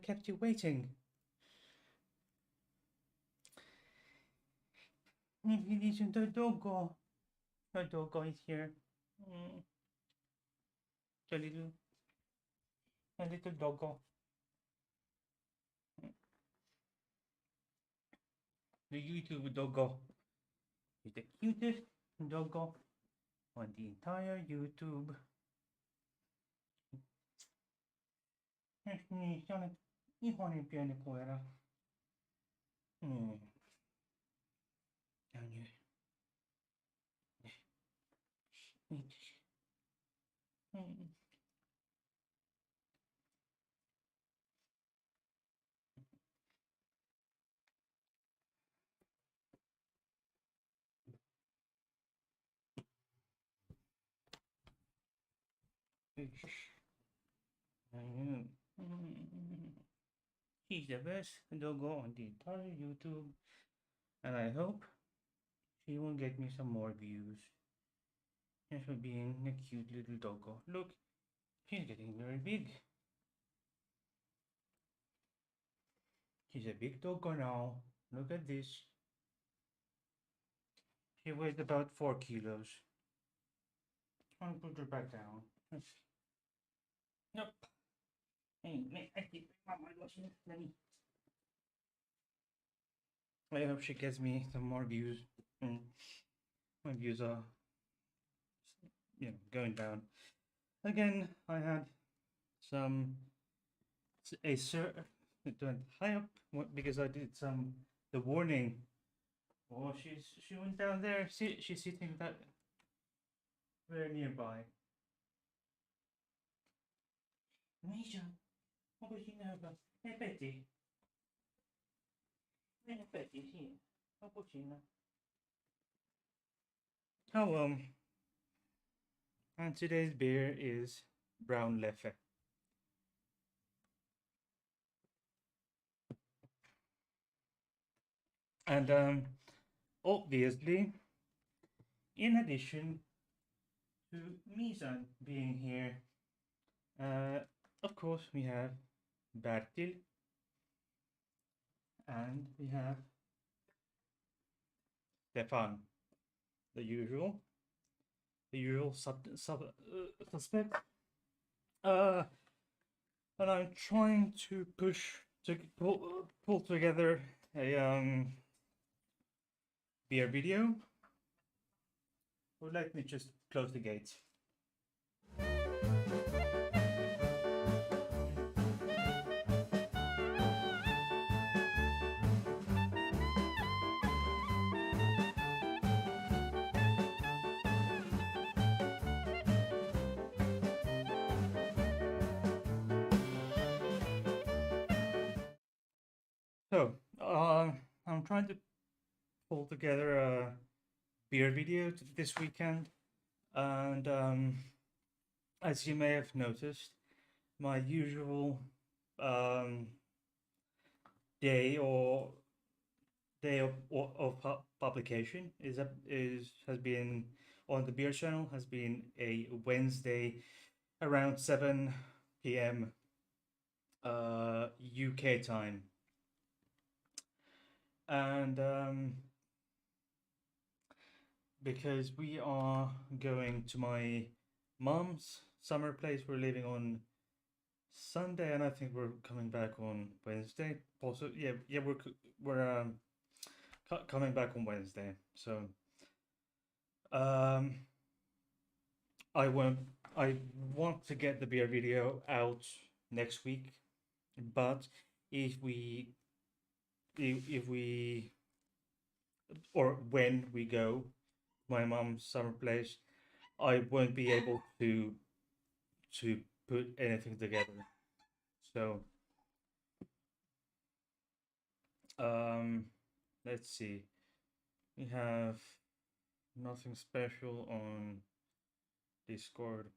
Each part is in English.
kept you waiting. The doggo. The doggo is here. The little doggo. The YouTube doggo is the cutest doggo on the entire YouTube. Ihon in pieni koira. He's the best doggo on the entire YouTube, and I hope she will get me some more views. Just for being a cute little doggo. Look, she's getting very big. She's a big doggo now. Look at this. She weighs about 4 kilos. I'll put her back down. Nope. Hey, I keep my watching. Let me. I hope she gets me some more views. My views are, going down. Again, I had it went high up because I did the warning. Oh, she went down there. She's sitting that very nearby. Misha, what was you know about? Hey Betty. Hey Betty's here. What was you know? Oh and today's beer is Brown Leffe. And obviously, in addition to Misan being here, of course we have Bertil and we have Stefan, the usual suspect. And I'm trying to pull together a beer video. Well, let me just close the gates. So, I'm trying to pull together a beer video this weekend, and as you may have noticed, my usual day of publication has been on the beer channel has been a Wednesday around 7 p.m. UK time. And because we are going to my mom's summer place, we're leaving on Sunday, and I think we're coming back on Wednesday. Also, we're coming back on Wednesday. So, I want to get the beer video out next week, but if we or when we go my mom's summer place, I won't be able to put anything together. So let's see. We have nothing special on Discord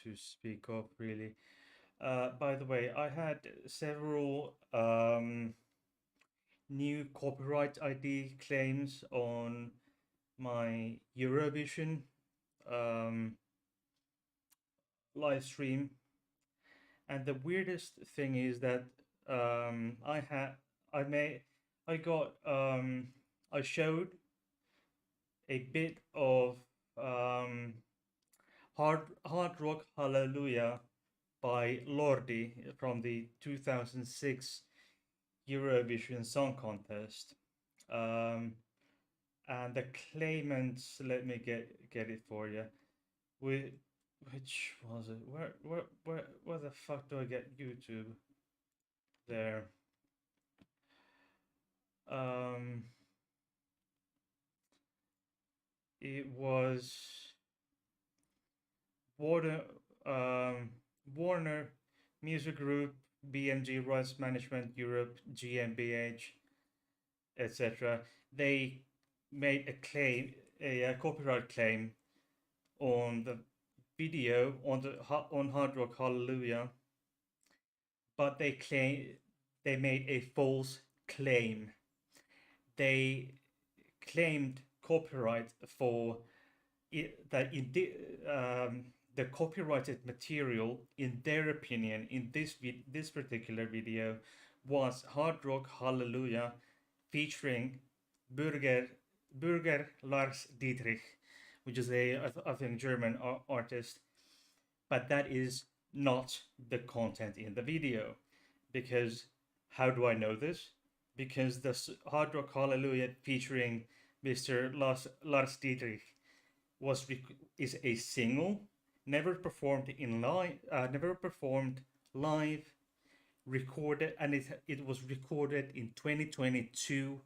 to speak of, really. By the way, I had several new copyright ID claims on my Eurovision live stream, and the weirdest thing is that I had I made I got I showed a bit of um, hard rock hallelujah by Lordi from the 2006 Eurovision Song Contest. Um, and the claimants, let me get it for you. We, which was it? Where the fuck do I get YouTube? There. Um, it was Warner, um, Warner Music Group, BMG Rights Management Europe, GmbH, etc. They made a claim, a copyright claim on the video on Hard Rock Hallelujah, but they made a false claim. They claimed copyright for that the copyrighted material, in their opinion, in this particular video, was Hard Rock Hallelujah featuring Burger Lars Dietrich, which is I think German artist, but that is not the content in the video. Because how do I know this? Because the Hard Rock Hallelujah featuring Mr. Lars Dietrich is a single, never performed never performed live, recorded, and it was recorded in 2022,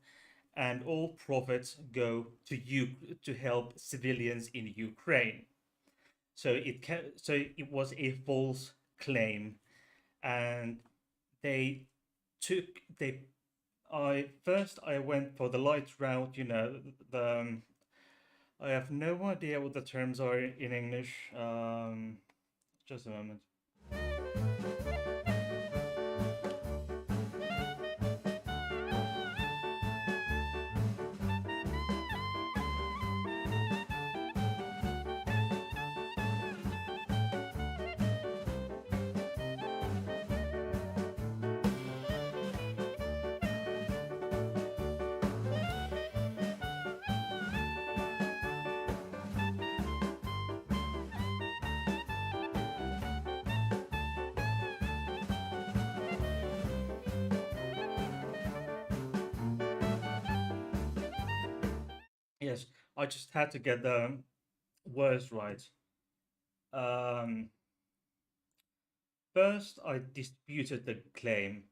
and all profits go to help civilians in Ukraine. So it was a false claim, and they took they I went for the light route. I have no idea what the terms are in English. Just a moment. Yes, I just had to get the words right. Um, First, I disputed the claim,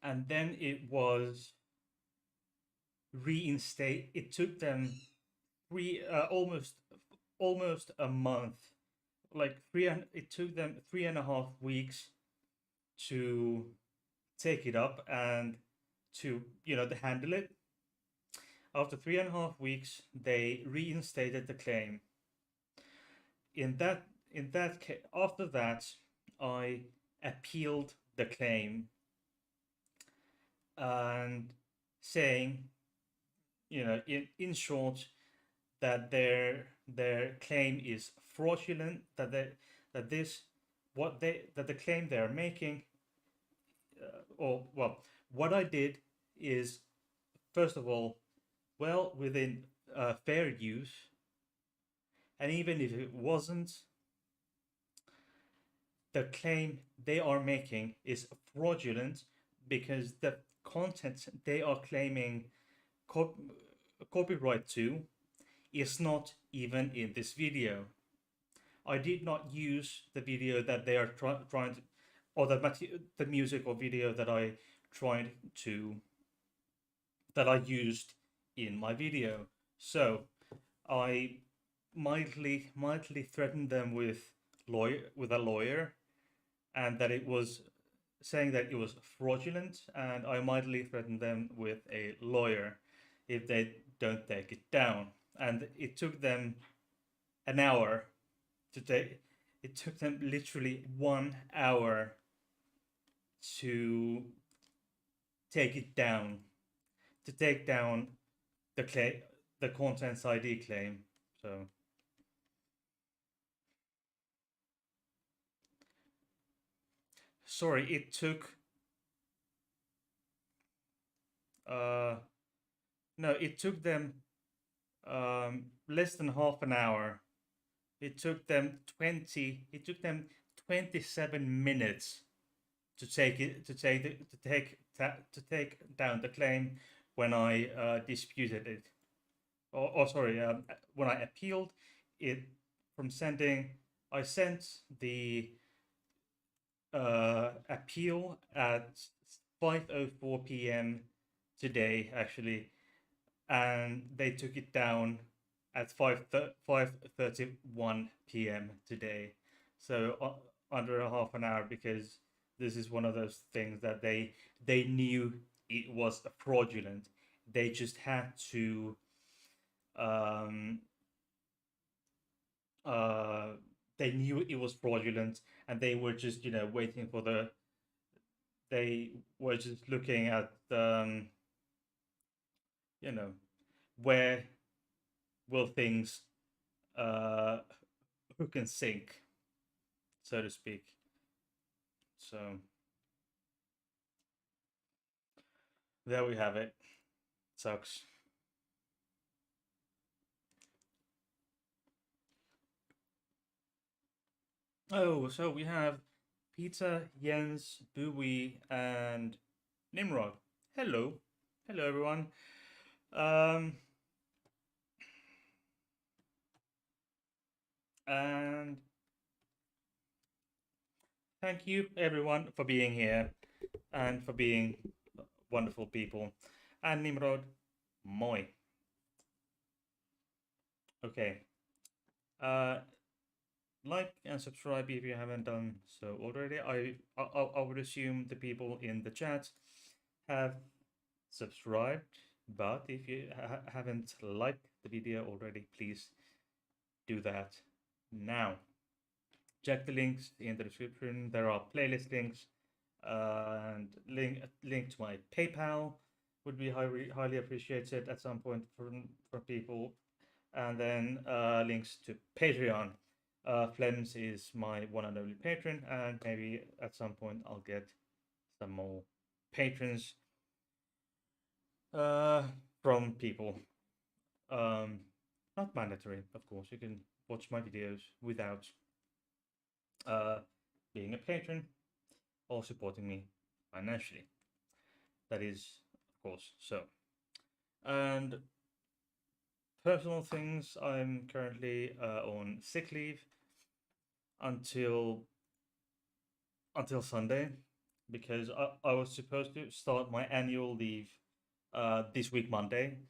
and then it was reinstated. It took them almost a month, it took them 3.5 weeks to take it up and to handle it. After 3.5 weeks, they reinstated the claim. In that case, after that, I appealed the claim and saying, in short, that their claim is fraudulent. That this what they that the claim they are making, or well, what I did is, first of all, well within fair use, and even if it wasn't, the claim they are making is fraudulent because the content they are claiming copyright to is not even in this video. I did not use the video that they are trying to, or the music or video that I tried to, that I used in my video. So I mildly threatened them with a lawyer, and that it was saying that it was fraudulent, and I mildly threatened them with a lawyer if they don't take it down. And it took them an hour to take. It took them literally 1 hour to take it down, to take down the contents ID claim. sorry, it took uh no, it took them less than half an hour. It took them 27 minutes to take down the claim when I disputed it. Or sorry, when I appealed it from sending, I sent the appeal at 5:04 p.m. today, actually, and they took it down at 5:31 p.m. today. So under a half an hour, because this is one of those things that they knew it was fraudulent. They just had to um, uh, they knew it was fraudulent, and they were just waiting for they were just looking at you know where will things uh, hook and sink, so to speak. So there we have it. Sucks. Oh, so we have Peter, Jens, Bowie, and Nimrod. Hello. Hello, everyone. Um, and thank you, everyone, for being here and for being wonderful people. And Nimrod, moi. Okay. Uh, like and subscribe if you haven't done so already. I would assume the people in the chat have subscribed, but if you haven't liked the video already, please do that now. Check the links in the description. There are playlist links and link to my PayPal would be highly appreciated at some point from people, and then links to Patreon. Flems is my one and only patron, and maybe at some point I'll get some more patrons from people. Not mandatory, of course. You can watch my videos without being a patron or supporting me financially. That is, of course, so. And personal things, I'm currently on sick leave until Sunday, because I was supposed to start my annual leave this week Monday,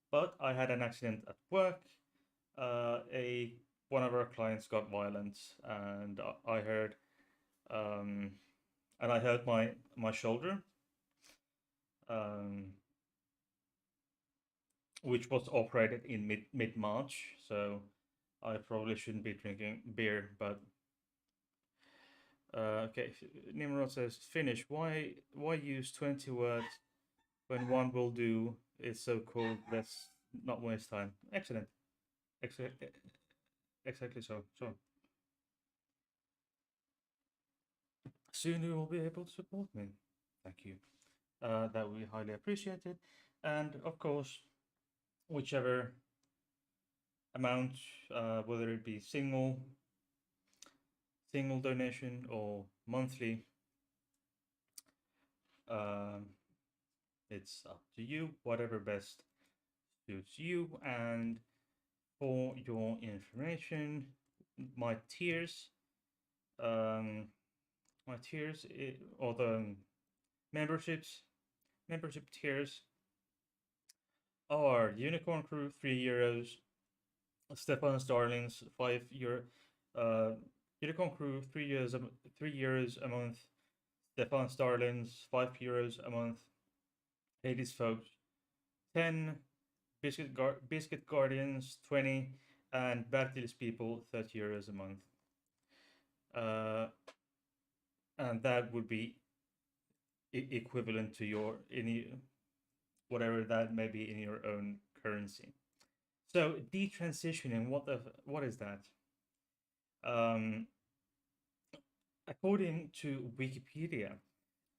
but I had an accident at work. One of our clients got violent, and I heard and I hurt my shoulder, um, which was operated in mid March. So I probably shouldn't be drinking beer, but okay. Nimrod says, "Finish. Why use 20 words when one will do? It's so cool. Let's not waste time." Excellent. Exactly so. So soon you will be able to support me. Thank you. That we highly appreciate it, and of course, whichever amount, whether it be single donation or monthly, um, it's up to you. Whatever best suits you. And for your information, my tiers, um, or the membership tiers are Unicorn Crew €3, Stefan Starlings €5, uh, Unicorn Crew €3 a month, Stefan Starlings €5 a month, Hades Folks 10, Biscuit Guardians 20, and Bertil's People €30 a month. And that would be equivalent to your whatever that may be in your own currency. So detransitioning, what is that? According to Wikipedia,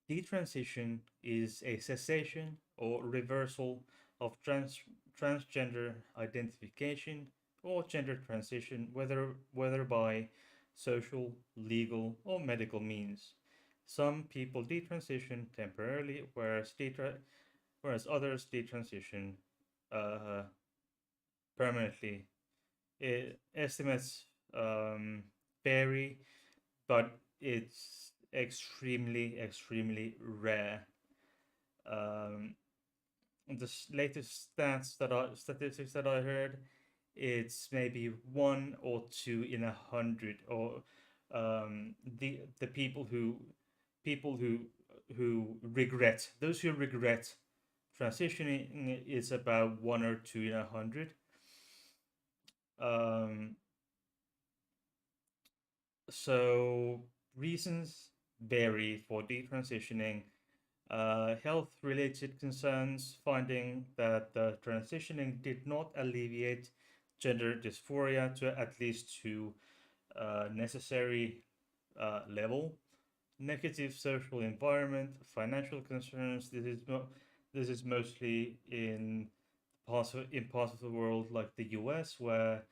detransition is a cessation or reversal of transgender identification or gender transition, whether by social, legal, or medical means. Some people detransition temporarily, whereas others detransition uh, permanently. Estimates vary, but it's extremely rare. Um, the latest statistics that I heard, it's maybe 1 or 2 in 100, or the people who regret, those who regret transitioning is about 1 or 2 in 100. Um, so reasons vary for detransitioning. Health related concerns, finding that the transitioning did not alleviate gender dysphoria to at least to necessary level. Negative social environment, financial concerns. This is mostly in parts of the world like the US, where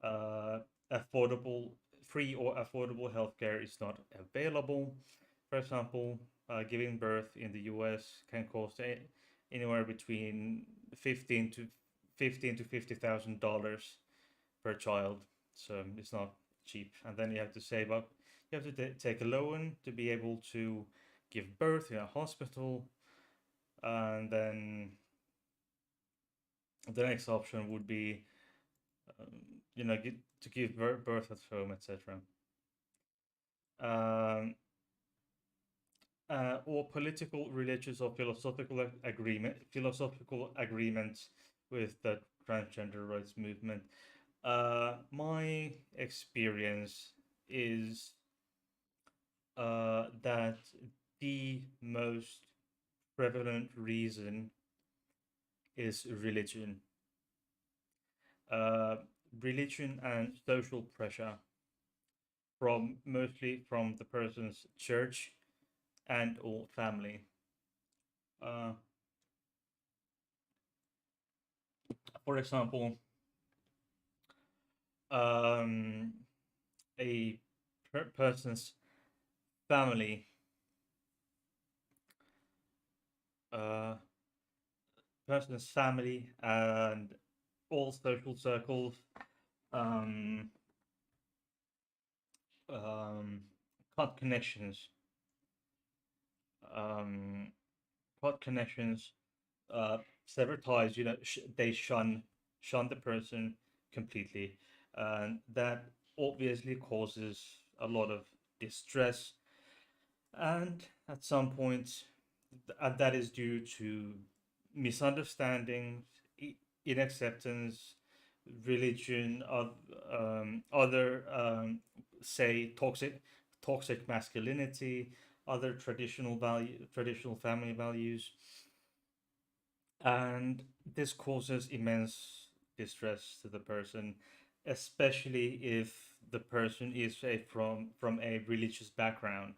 uh, affordable, free or affordable healthcare is not available. For example, giving birth in the U.S. can cost anywhere between fifteen to $50,000 per child, so it's not cheap. And then you have to save up. You have to take a loan to be able to give birth in a hospital, and then the next option would be, um, to give birth at home, etc. Um, or political, religious, or philosophical agreements with the transgender rights movement. My experience is that the most prevalent reason is religion. Uh, Religion and social pressure from mostly from the person's church and or family. Uh, for example, um, a person's family, uh, and all social circles, um, um, cut connections, um, cut connections, sever ties. They shun the person completely, and that obviously causes a lot of distress. And at some point, that is due to misunderstandings, inacceptance, religion, of other, say, toxic masculinity, other traditional family values, and this causes immense distress to the person, especially if the person is from a religious background,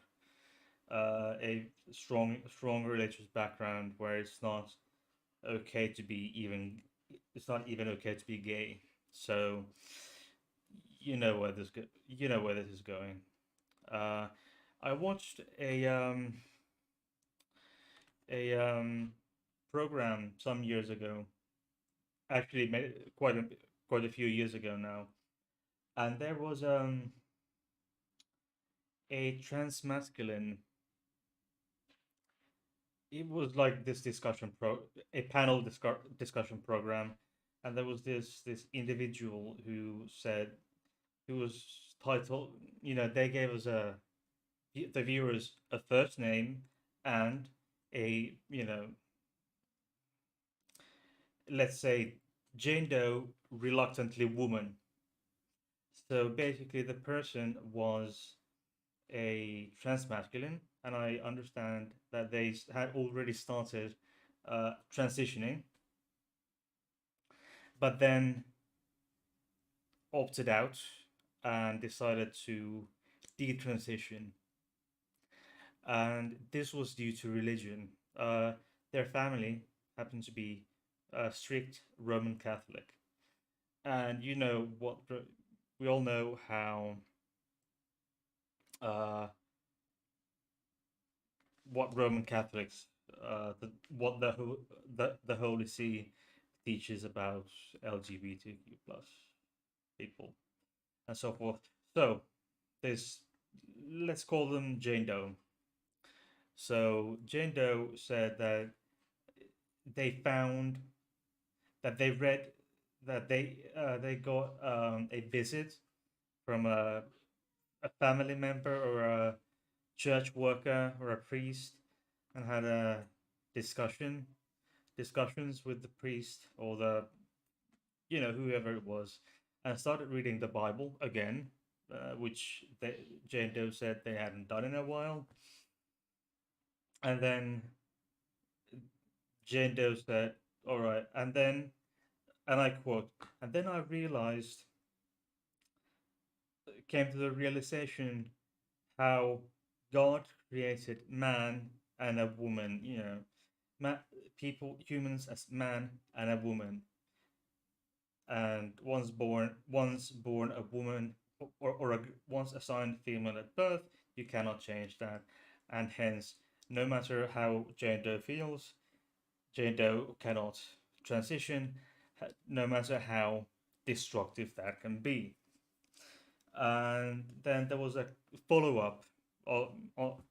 a strong religious background where okay to be even it's not even okay to be gay. So where this is going. Uh, I watched a program some years ago, actually quite a few years ago now, and there was a trans masculine. It was like this a panel discussion program, and there was this individual who was titled. They gave us the viewers a first name and a, let's say, Jane Doe, reluctantly woman. So basically, the person was a trans masculine, and I understand that they had already started transitioning, but then opted out and decided to detransition. and this was due to religion. Their family happened to be strict Roman Catholic, and you know we all know how uh, what Roman Catholics, what the Holy See teaches about LGBTQ plus people and so forth. So this, let's call them Jane Doe. So Jane Doe said that they found that they read that they got a visit from a family member or a church worker or a priest and had a discussions with the priest or the whoever it was, and started reading the Bible again, which Jane Doe said they hadn't done in a while. And then Jane Doe said, "All right," and I quote, "And then I realized, came to the realization how God created man and a woman, humans as man and a woman, and once born a woman once assigned female at birth, you cannot change that, and hence, no matter how Jane Doe feels, Jane Doe cannot transition, no matter how destructive that can be." And then there was a follow up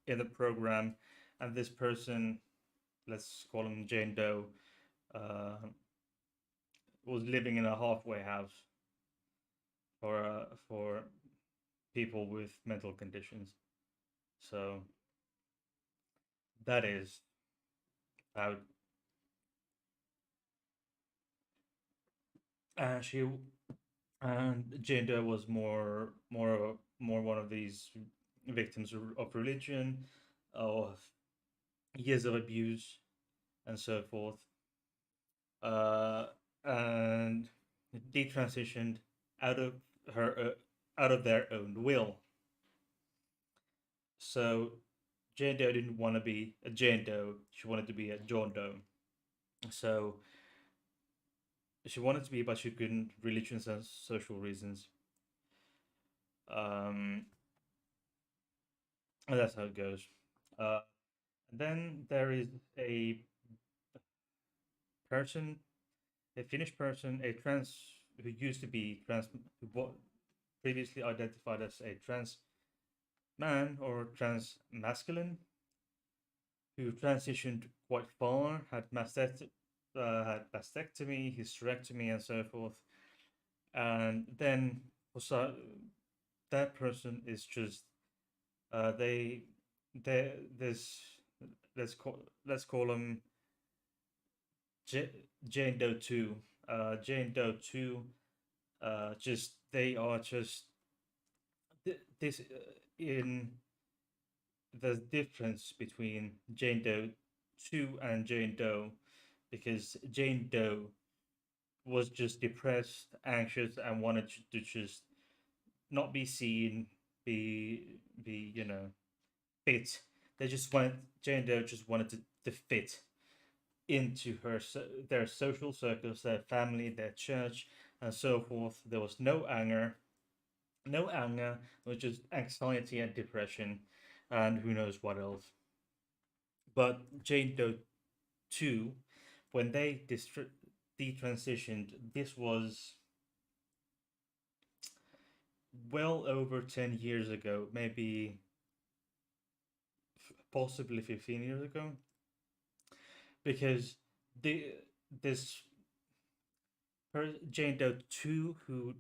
in the program, and this person, let's call him Jane Doe, uh, was living in a halfway house for people with mental conditions. So that is how she and Jane Doe was more one of these victims of religion, of years of abuse, and so forth, uh, and detransitioned out of her out of their own will. So Jane Doe didn't want to be a Jane Doe; she wanted to be a John Doe. So she wanted to be, but she couldn't. Religions and social reasons. Um, and that's how it goes. Uh, then there is a person, a Finnish person, a trans who used to be trans, who previously identified as a trans man or trans masculine, who transitioned quite far, had mastectomy, hysterectomy, and so forth. And then so that person is just they this let's call them Jane Doe 2. Jane Doe 2, just they are just this in the difference between Jane Doe 2 and Jane Doe, because Jane Doe was just depressed, anxious, and wanted to just not be seen, be fit. They just wanted Jane Doe just wanted to fit into their social circles, their family, their church, and so forth. There was no anger, it was just anxiety and depression, and who knows what else. But Jane Doe 2, when they detransitioned, this was well over 10 years ago, maybe possibly 15 years ago, because the this Jane Doe 2, who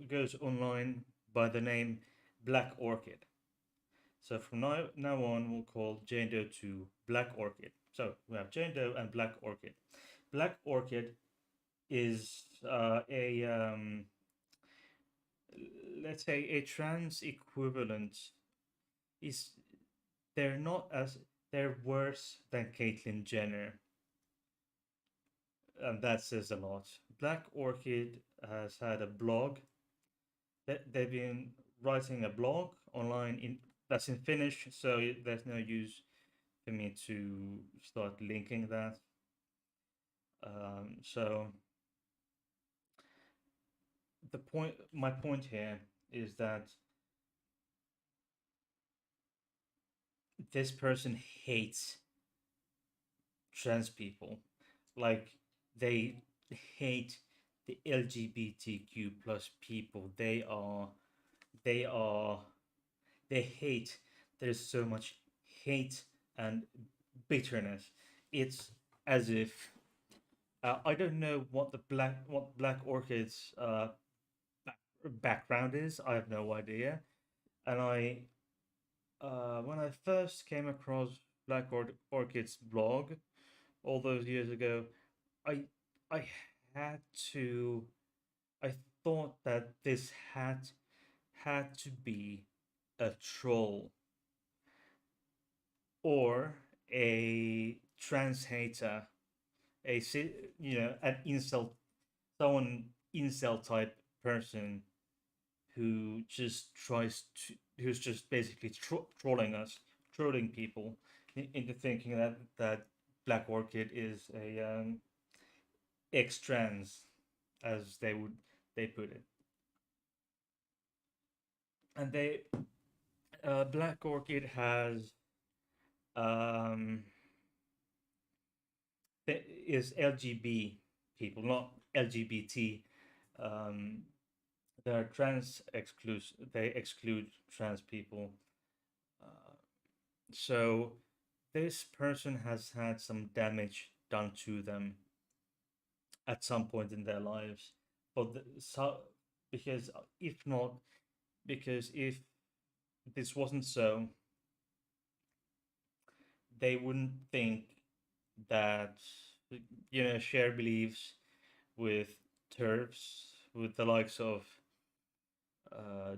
goes online by the name Black Orchid. So from now on, we'll call Jane Doe 2 Black Orchid. So we have Jane Doe and Black Orchid. Black Orchid is a let's say a trans equivalent. Is they're not as they're worse than Caitlyn Jenner, and that says a lot. Black Orchid has had a blog. They've been writing a blog online that's in Finnish, so there's no use for me to start linking that. So my point here is that this person hates trans people, like they hate the LGBTQ plus people. They are, they hate. There's so much hate and bitterness. It's as if I don't know what Black Orchid's background is. I have no idea. And when I first came across Orchid's blog all those years ago, I I had to I thought that this had to be a troll or a trans hater, an incel, someone incel type person who's just basically trolling us, trolling people into thinking that Black Orchid is a ex trans, as they put it, and they Black Orchid has um is LGB people, not LGBT. Um, they're trans exclusive. They exclude trans people. Uh, so this person has had some damage done to them at some point in their lives. But because if not, because if this wasn't so, they wouldn't think that share beliefs with TERFs, with the likes of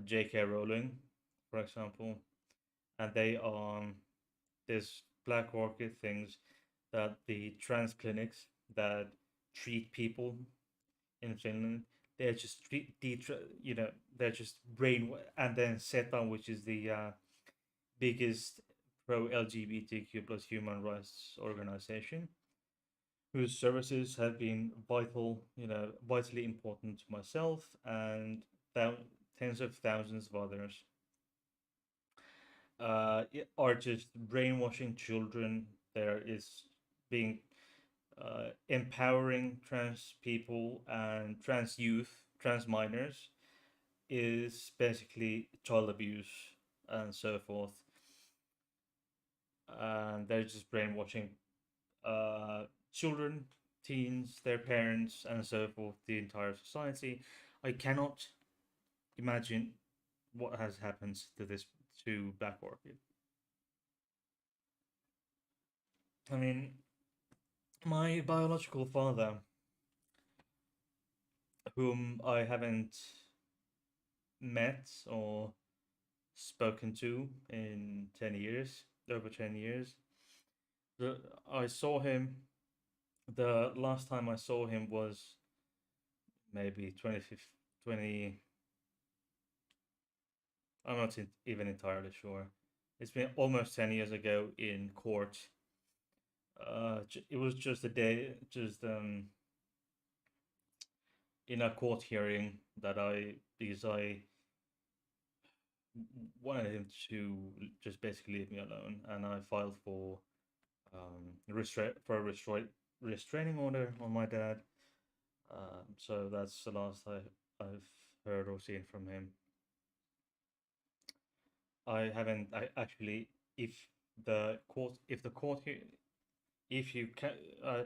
J.K. Rowling, for example, and they this Black Orchid things that the trans clinics that treat people in Finland, they're just they're just brain, and then SETA, which is the biggest pro LGBTQ plus human rights organization, whose services have been vitally important to myself and tens of thousands of others, are just brainwashing children. There is being empowering trans people and trans youth, trans minors, is basically child abuse and so forth. And they're just brainwashing children, teens, their parents, and so forth, the entire society. I cannot imagine what has happened to this to Black Orchid. I mean, my biological father, whom I haven't met or spoken to in 10 years, over 10 years, the, I saw him, the last time I saw him was maybe 20, I'm not even entirely sure. It's been almost 10 years ago in court. It was just a day, just in a court hearing that because I wanted him to just basically leave me alone, and I filed for restraining order on my dad. So that's the last I've heard or seen from him. I haven't actually. If the court if you can,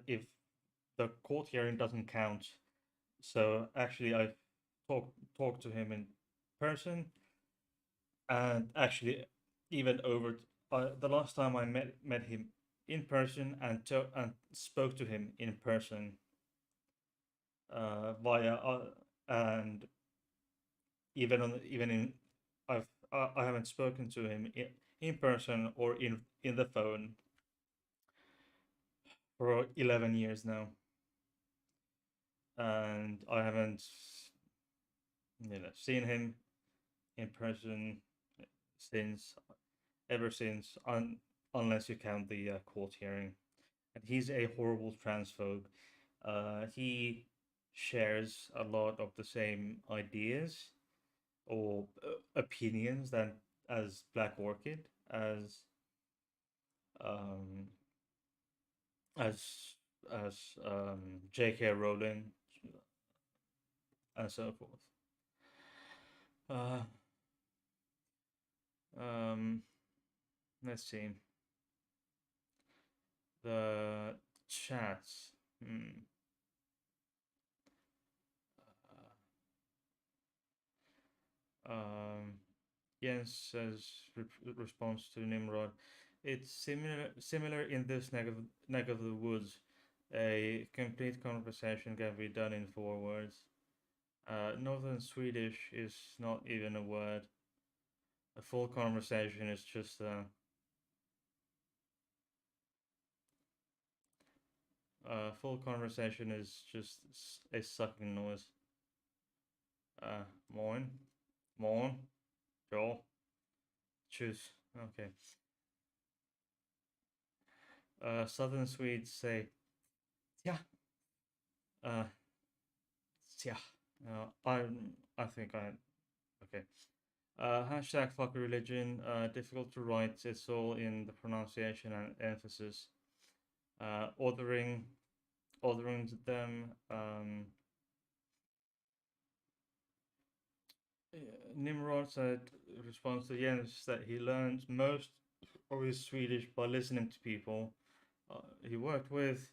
if the court hearing doesn't count, so actually I've talked to him in person, and actually even over the last time I met him in person and spoke to him in person via and even in I haven't spoken to him in person or in the phone for 11 years now, and I haven't seen him in person since. ever since, unless you count the court hearing. And he's a horrible transphobe. He shares a lot of the same ideas or opinions that as Black Orchid, as um, as J.K. Rowling, and so forth. Uh, um, let's see the chats. Hmm. Um, Jens says response to Nimrod. It's similar in this neck of the woods. A complete conversation can be done in 4 words. Northern Swedish is not even a word. A full conversation is just a full conversation is just a sucking noise. Moin, moin, Joel, choose. Okay. Southern Swedes say, yeah, uh, yeah. I think I okay. Hashtag fuck religion. Difficult to write. It's all in the pronunciation and emphasis. Ordering, ordering them. Nimrod said, response to Jens, that he learned most of his Swedish by listening to people he worked with.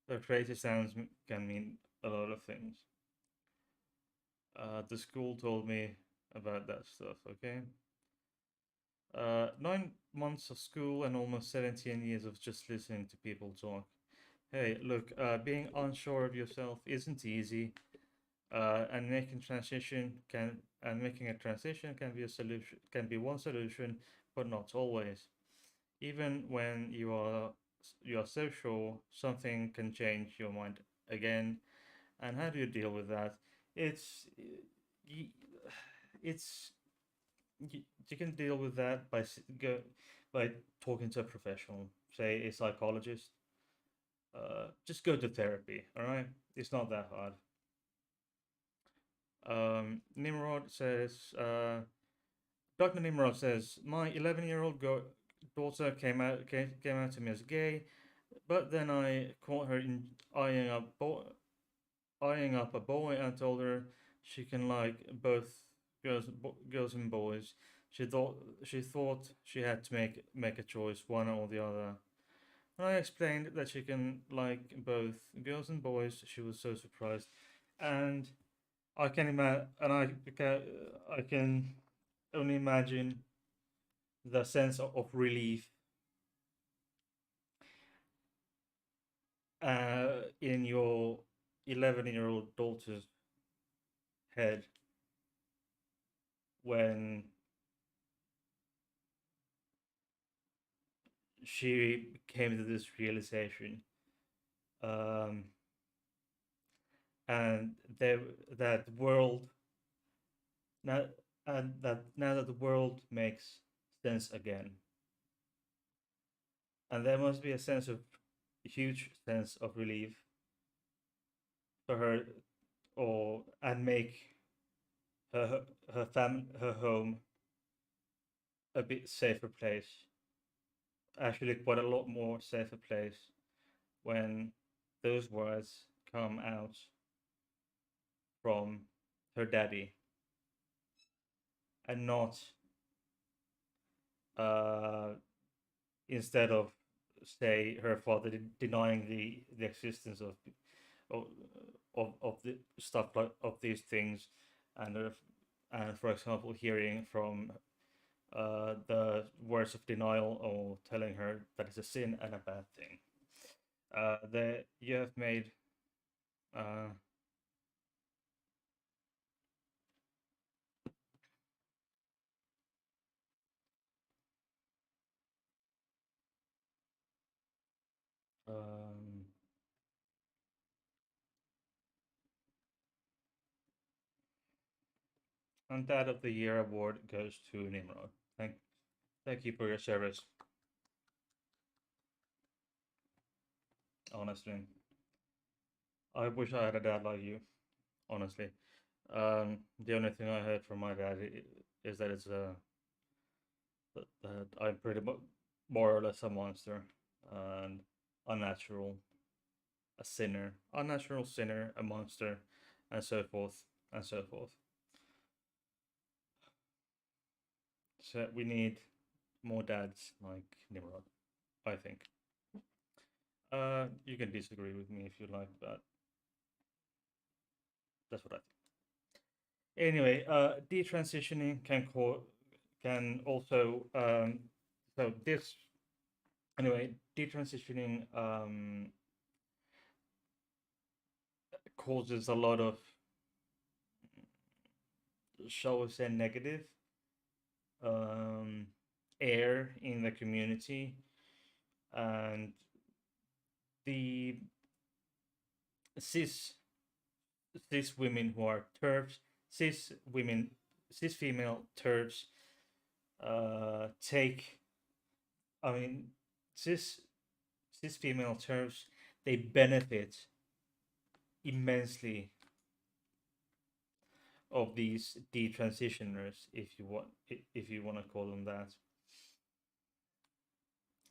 The creative sounds can mean a lot of things. The school told me about that stuff. Okay. 9 months of school and almost 17 years of just listening to people talk. Hey, look, being unsure of yourself isn't easy, and making a transition can be a solution, can be one solution, but not always. Even when you are so sure, something can change your mind again. And how do you deal with that? It's it's you can deal with that by talking to a professional, say a psychologist. Just go to therapy. All right, it's not that hard. Nimrod says, Dr. Nimrod says, my 11-year-old daughter came out to me as gay, but then I caught her in eyeing up a boy and told her she can like both girls and boys. She thought she had to make a choice, one or the other. When I explained that she can like both girls and boys, she was so surprised, and I can only imagine the sense of relief in your 11-year-old daughter's head when she came to this realization, um, and there that world now and that now that the world makes sense again, and there must be a sense of huge sense of relief for her, or and make her home a bit safer place, actually quite a lot more safer place when those words come out from her daddy, and not uh, instead of, say, her father denying the existence of of the stuff like of these things, and and for example hearing from the words of denial, or telling her that it's a sin and a bad thing. That you have made uh, um, and Dad of the Year award goes to Nimrod. Thank Thank you for your service. Honestly, I wish I had a dad like you. Honestly, the only thing I heard from my dad is that that I'm pretty more or less a monster and unnatural, a sinner, unnatural sinner, a monster, and so forth and so forth. So we need more dads like Nimrod, I think. You can disagree with me if you like, but that's what I think. Anyway, detransitioning can also so this anyway detransitioning causes a lot of, shall we say, negative um, air in the community, and the cis cis women who are TERFs, cis women, cis female TERFs take. I mean, cis cis female TERFs, they benefit immensely of these detransitioners, if you want to call them that.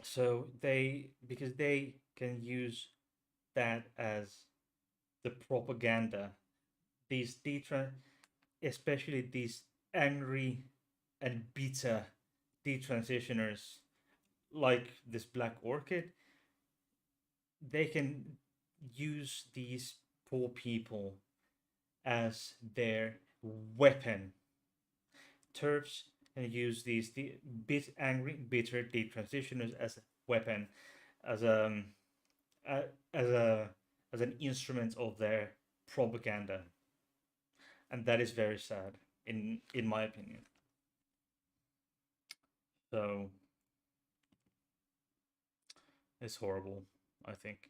So they, because they can use that as the propaganda. These especially these angry and bitter detransitioners, like this black orchid, they can use these poor people as their weapon. TERFs can use these angry, bitter detransitioners as a weapon, as a as a as an instrument of their propaganda, and that is very sad, in my opinion. So it's horrible, I think.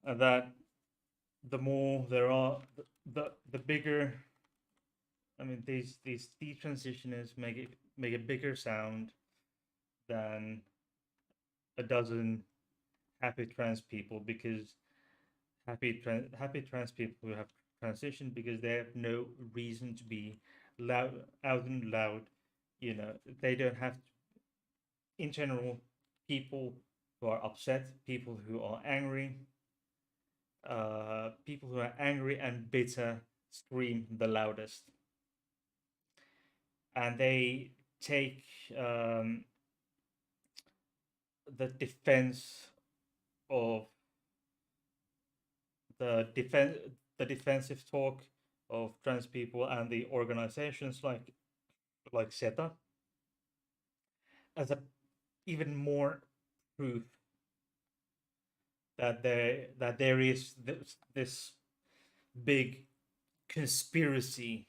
And that the more there are, the bigger. I mean, these detransitioners make a bigger sound than a dozen happy trans people, because happy trans people who have transitioned because they have no reason to be loud, out and loud. You know, they don't have in general, people who are upset, people who are angry and bitter scream the loudest, and they take um, the defense of the defense the defensive talk of trans people and the organizations like SETA as a even more proof that there is this big conspiracy.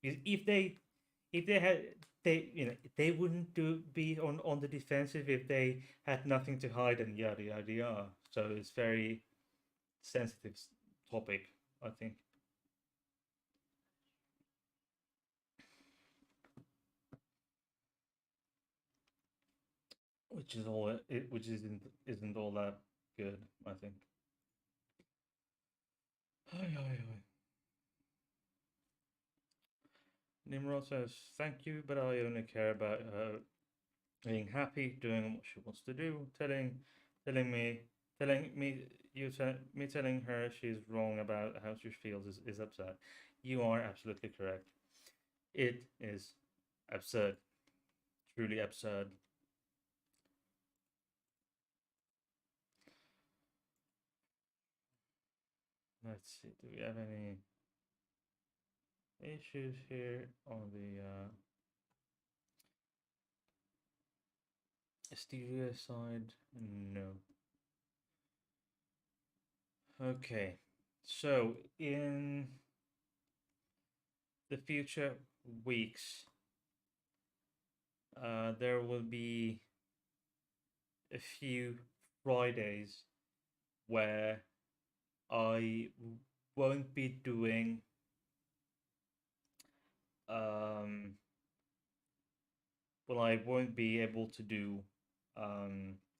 If they had, they wouldn't be on the defensive if they had nothing to hide and yada yada yada. So it's very sensitive topic, I think, which is all it which isn't all that good, I think. Ay, ay, ay. Nimrod says thank you, but I only care about her being happy, doing what she wants to do, telling me, telling me, me telling her she's wrong about how she feels is absurd. You are absolutely correct. It is absurd, truly absurd. Let's see, do we have any issues here on the studio side? No. Okay, so in the future weeks, there will be a few Fridays where I won't be doing um, well, I won't be able to do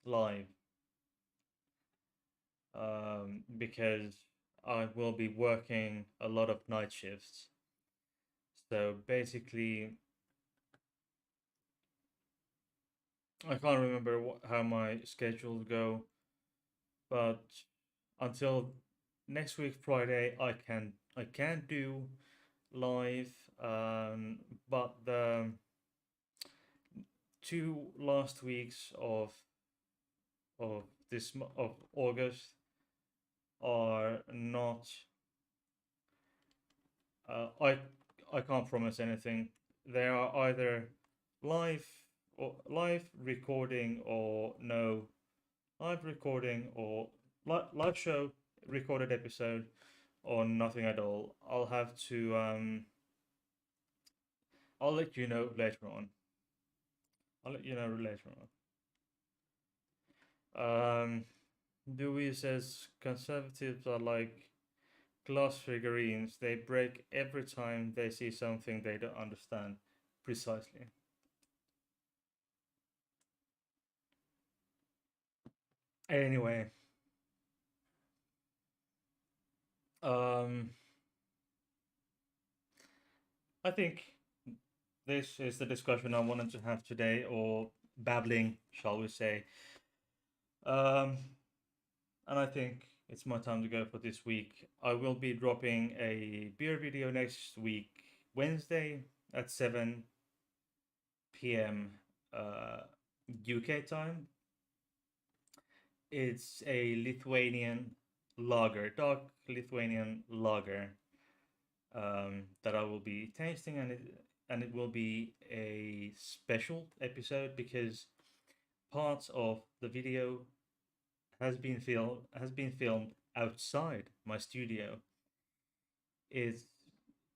live because I will be working a lot of night shifts. So basically, I can't remember how my schedules go, but until next week Friday, I can do live, but the 2 last weeks of of August are not. I can't promise anything. They are either live live recording or no live recording or live show recorded episode or nothing at all. I'll let you know later on. I'll let you know later on. Dewey says conservatives are like glass figurines. They break every time they see something they don't understand. Precisely. Anyway, um, I think this is the discussion I wanted to have today, or babbling, shall we say. Um, and I think it's my time to go for this week. I will be dropping a beer video next week, Wednesday at 7 p.m. UK time. It's a Lithuanian lager, dark Lithuanian lager that I will be tasting, and it will be a special episode because parts of the video has been filmed outside my studio. Is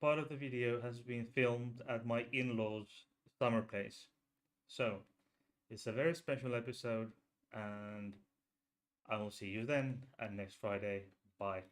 Part of the video has been filmed at my in-laws' summer place. So it's a very special episode, and I will see you then and next Friday. Bye.